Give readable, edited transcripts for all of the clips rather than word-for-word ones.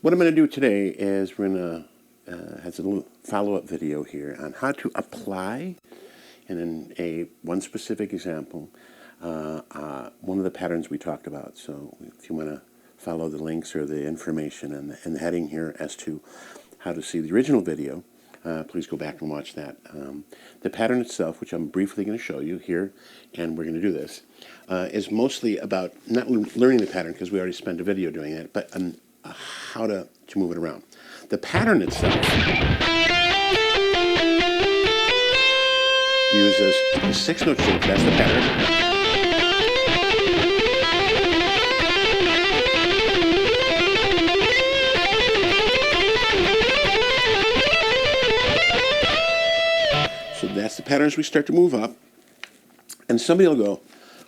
What I'm going to do today is we're going to have a little follow-up video here on how to apply, and in one specific example, one of the patterns we talked about. So if you want to follow the links or the information and the heading here as to how to see the original video, please go back and watch that. The pattern itself, which I'm briefly going to show you here, and we're going to do this, is mostly about not learning the pattern, because we already spent a video doing it, but how to move it around. The pattern itself uses a 6-note shape. That's the pattern. So that's the pattern as we start to move up. And somebody will go,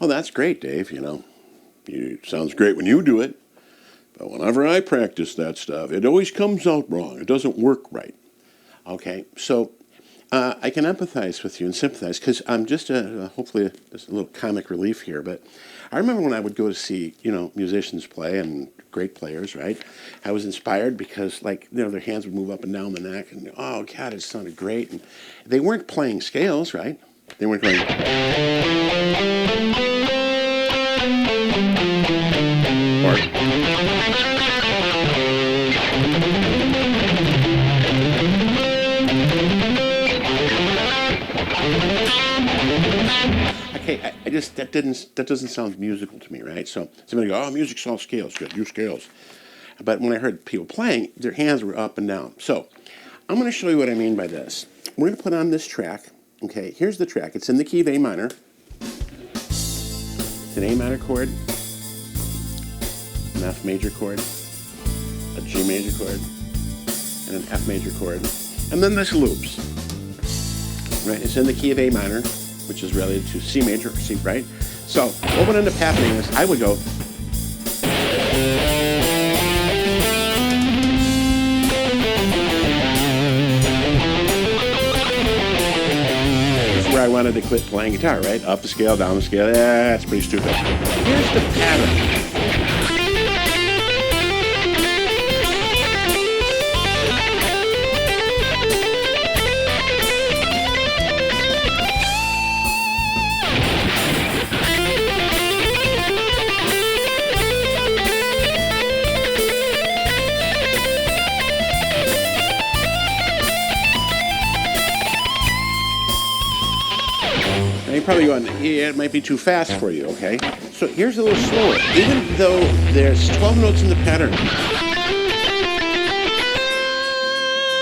"Oh, that's great, Dave. It sounds great when you do it. But whenever I practice that stuff, it always comes out wrong. It doesn't work right." Okay, so I can empathize with you and sympathize, because I'm just hopefully there's a little comic relief here. But I remember when I would go to see musicians play, and great players, right? I was inspired because their hands would move up and down the neck, and oh God, it sounded great. And they weren't playing scales, right? They weren't going. Okay, that doesn't sound musical to me, right? So somebody go, "Oh, music's all scales, good, use scales." But when I heard people playing, their hands were up and down. So I'm going to show you what I mean by this. We're going to put on this track. Okay, here's the track. It's in the key of A minor. It's an A minor chord, an F major chord, a G major chord, and an F major chord. And then this loops. Right? It's in the key of A minor, which is related to C major, or C, right? So what would end up happening is I would go. This is where I wanted to quit playing guitar, right? Up the scale, down the scale. That's pretty stupid. Here's the pattern. And you're probably going, "Yeah, it might be too fast for you," okay? So here's a little slower. Even though there's 12 notes in the pattern,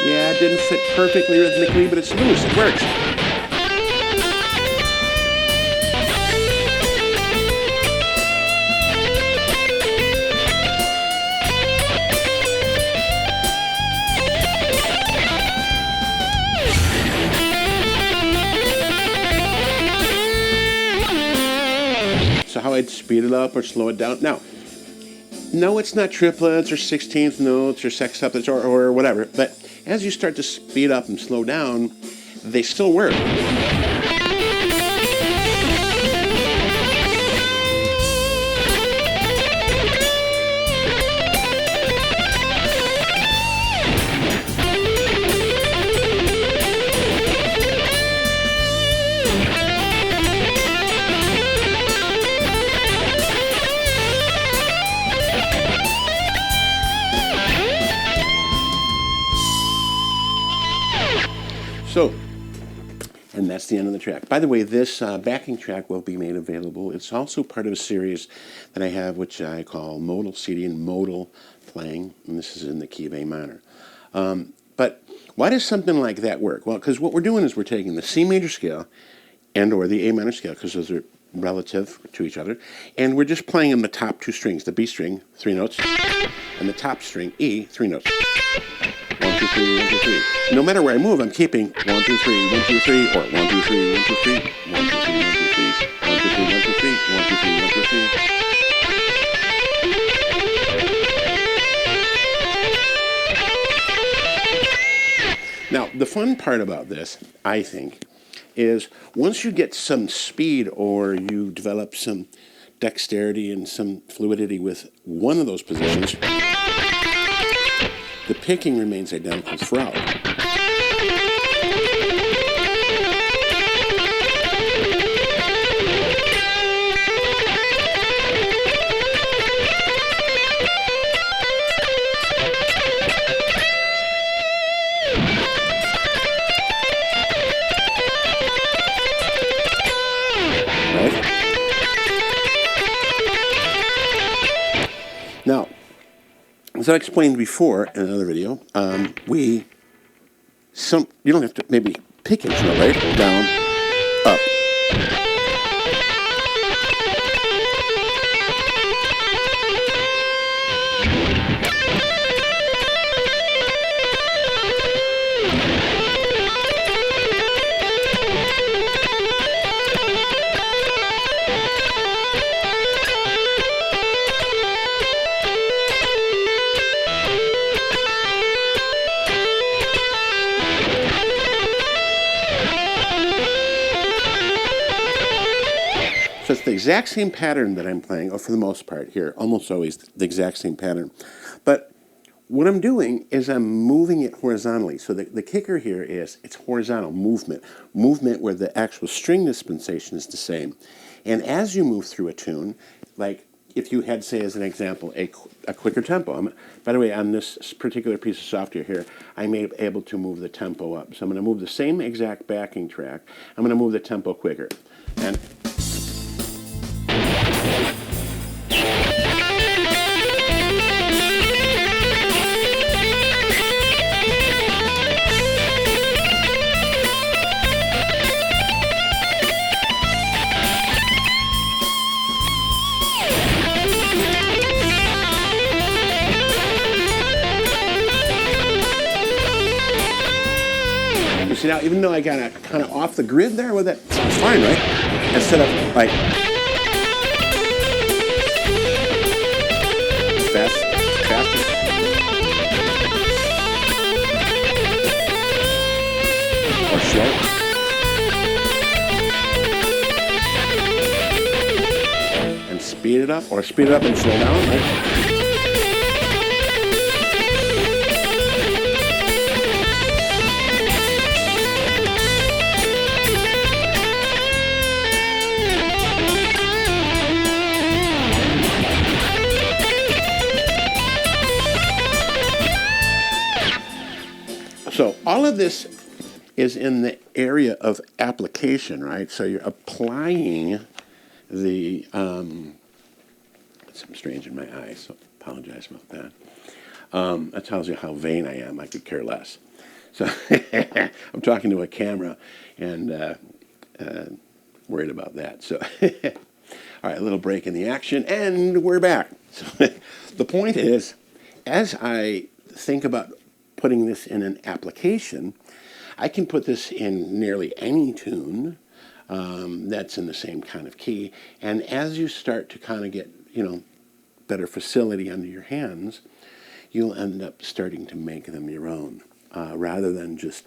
yeah, it didn't fit perfectly rhythmically, but it's loose. It works. So how I'd speed it up or slow it down. Now, no, it's not triplets or 16th notes or sextuplets or whatever, but as you start to speed up and slow down, they still work. So, and that's the end of the track. By the way, this backing track will be made available. It's also part of a series that I have, which I call Modal CD and Modal Playing, and this is in the key of A minor. But why does something like that work? Well, because what we're doing is we're taking the C major scale and or the A minor scale, because those are relative to each other, and we're just playing in the top two strings, the B string, 3 notes, and the top string, E, 3 notes. 1, 2, 3, 1, 2, 3. No matter where I move, I'm keeping 1, 2, 3, 1, 2, 3, or 1, 2, 3, 1, 2, 3, 1, 2, 3, 1, 2, 3, 1, 2, 3, 1, 2, 3, 1, 2, 3, 1, 2, 3, 1, 2, 3. Now, the fun part about this, I think, is once you get some speed or you develop some dexterity and some fluidity with one of those positions, the picking remains identical throughout. Now, as I explained before in another video, you don't have to maybe pick it, right? Down, up. So it's the exact same pattern that I'm playing, or for the most part here, almost always the exact same pattern. But what I'm doing is I'm moving it horizontally. So the kicker here is it's horizontal movement where the actual string dispensation is the same. And as you move through a tune, like if you had, say, as an example, a quicker tempo. By the way, on this particular piece of software here, I'm able to move the tempo up. So I'm going to move the same exact backing track. I'm going to move the tempo quicker. And see, now, even though I got it kind of off the grid there with it, it's fine, right? Instead of like faster, or slow, and speed it up, or speed it up and slow down, right? So all of this is in the area of application, right? So you're applying the, something strange in my eyes, so apologize about that. That tells you how vain I am. I could care less. So I'm talking to a camera and worried about that. So all right, a little break in the action, and we're back. So the point is, as I think about putting this in an application, I can put this in nearly any tune that's in the same kind of key. And as you start to kind of get, better facility under your hands, you'll end up starting to make them your own, rather than just,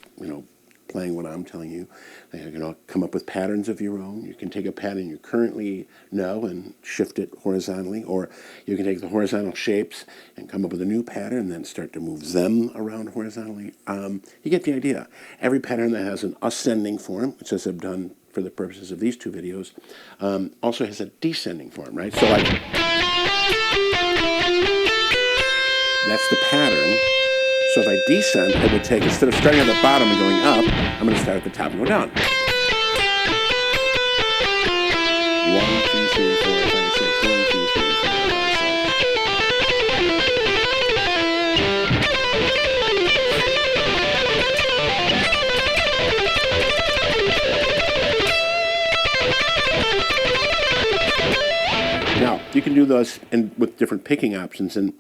playing what I'm telling you. You can come up with patterns of your own. You can take a pattern you currently know and shift it horizontally, or you can take the horizontal shapes and come up with a new pattern and then start to move them around horizontally. You get the idea. Every pattern that has an ascending form, which as I've done for the purposes of these two videos, also has a descending form, right? So like, that's the pattern. So if I descend, I would take, instead of starting at the bottom and going up, I'm going to start at the top and go down. 1, 2, 3, 4, 5, 6. 1, 2, 3, 4, 5, 6. Now, you can do those with different picking options, and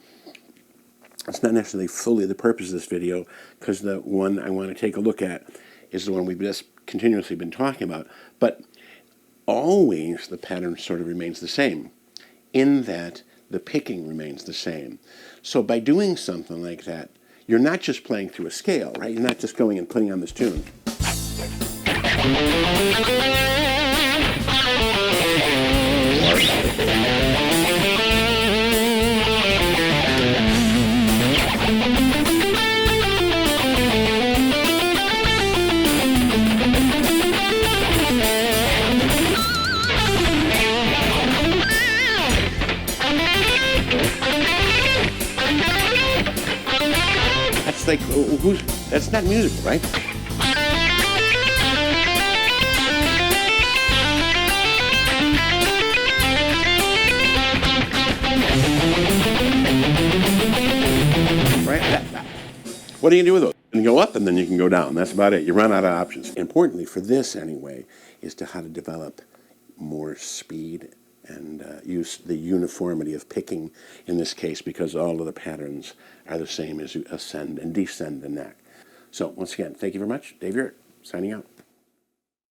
it's not necessarily fully the purpose of this video, because the one I want to take a look at is the one we've just continuously been talking about. But always the pattern sort of remains the same, in that the picking remains the same. So by doing something like that, you're not just playing through a scale, right? You're not just going and putting on this tune. It's like, that's not musical, right? Right? What do you do with those? You can go up and then you can go down. That's about it. You run out of options. Importantly, for this anyway, is to how to develop more speed and use the uniformity of picking in this case, because all of the patterns are the same as you ascend and descend the neck. So once again, thank you very much. Dave Uhrich, signing out.